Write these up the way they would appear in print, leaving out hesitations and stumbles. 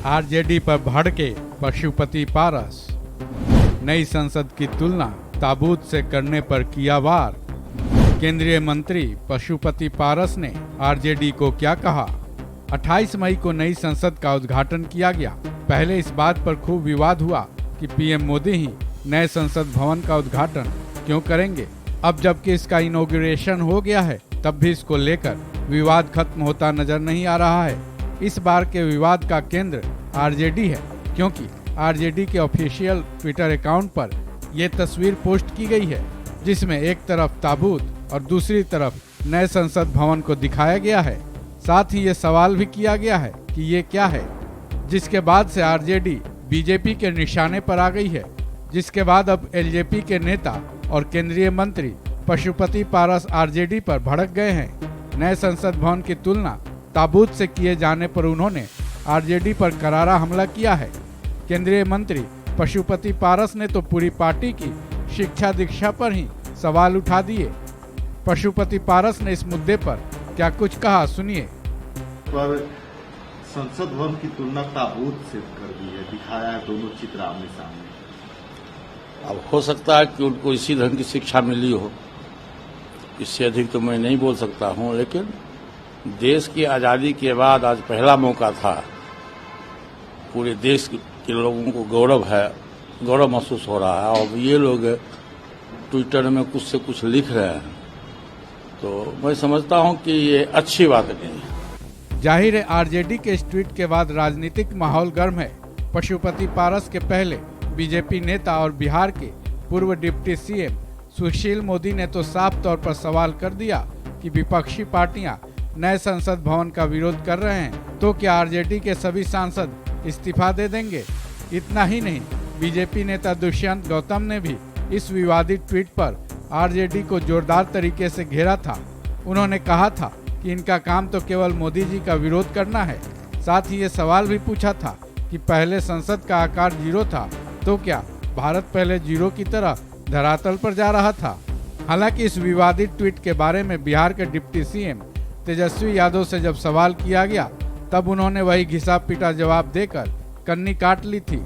RJD पर भड़के पशुपति पारस। नई संसद की तुलना ताबूत से करने पर किया वार। केंद्रीय मंत्री पशुपति पारस ने आरजेडी को क्या कहा। 28 मई को नई संसद का उद्घाटन किया गया। पहले इस बात पर खूब विवाद हुआ कि पीएम मोदी ही नए संसद भवन का उद्घाटन क्यों करेंगे। अब जबकि इसका इनॉग्रेशन हो गया है, तब भी इसको लेकर विवाद खत्म होता नजर नहीं आ रहा है। इस बार के विवाद का केंद्र आरजेडी है, क्योंकि आरजेडी के ऑफिशियल ट्विटर अकाउंट पर यह तस्वीर पोस्ट की गई है, जिसमें एक तरफ ताबूत और दूसरी तरफ नए संसद भवन को दिखाया गया है। साथ ही ये सवाल भी किया गया है कि ये क्या है, जिसके बाद से आरजेडी बीजेपी के निशाने पर आ गई है। जिसके बाद अब एलजेपी के नेता और केंद्रीय मंत्री पशुपति पारस आरजेडी पर भड़क गए हैं। नए संसद भवन की तुलना ताबूत से किए जाने पर उन्होंने आरजेडी पर करारा हमला किया है। केंद्रीय मंत्री पशुपति पारस ने तो पूरी पार्टी की शिक्षा दीक्षा पर ही सवाल उठा दिए। पशुपति पारस ने इस मुद्दे पर क्या कुछ कहा, सुनिए। पर संसद भवन की तुलना ताबूत से कर दी है, दिखाया है दोनों चित्र आमने सामने। अब हो सकता है कि उनको इसी ढंग की शिक्षा मिली हो, इससे अधिक तो मैं नहीं बोल सकता हूं, लेकिन देश की आज़ादी के बाद आज पहला मौका था। पूरे देश के लोगों को गौरव महसूस हो रहा है। और ये लोग ट्विटर में कुछ से कुछ लिख रहे हैं, तो मैं समझता हूं कि ये अच्छी बात नहीं है। जाहिर है आरजेडी के इस ट्वीट के बाद राजनीतिक माहौल गर्म है। पशुपति पारस के पहले बीजेपी नेता और बिहार के पूर्व डिप्टी सीएम सुशील मोदी ने तो साफ तौर पर सवाल कर दिया कि विपक्षी पार्टियां नए संसद भवन का विरोध कर रहे हैं, तो क्या आरजेडी के सभी सांसद इस्तीफा दे देंगे। इतना ही नहीं, बीजेपी नेता दुष्यंत गौतम ने भी इस विवादित ट्वीट पर आरजेडी को जोरदार तरीके से घेरा था। उन्होंने कहा था कि इनका काम तो केवल मोदी जी का विरोध करना है। साथ ही ये सवाल भी पूछा था कि पहले संसद का आकार 0 था, तो क्या भारत पहले 0 की तरह धरातल पर जा रहा था। हालांकि इस विवादित ट्वीट के बारे में बिहार के डिप्टी सीएम तेजस्वी यादव से जब सवाल किया गया, तब उन्होंने वही घिसा पीटा जवाब देकर कन्नी काट ली थी।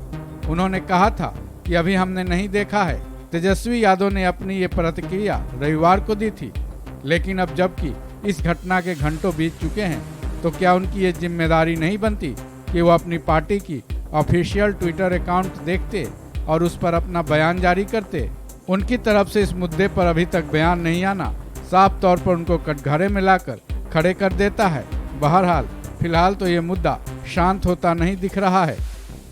उन्होंने कहा था कि अभी हमने नहीं देखा है। तेजस्वी यादव ने अपनी ये प्रतिक्रिया रविवार को दी थी, लेकिन अब जबकि इस घटना के घंटों बीत चुके हैं, तो क्या उनकी ये जिम्मेदारी नहीं बनती कि वो अपनी पार्टी की ऑफिशियल ट्विटर अकाउंट देखते और उस पर अपना बयान जारी करते। उनकी तरफ से इस मुद्दे पर अभी तक बयान नहीं आना साफ तौर पर उनको कटघरे में लाकर खड़े कर देता है। बहरहाल फिलहाल तो ये मुद्दा शांत होता नहीं दिख रहा है।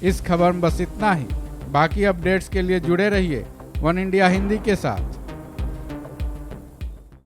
इस खबर में बस इतना ही। बाकी अपडेट्स के लिए जुड़े रहिए वन इंडिया हिंदी के साथ।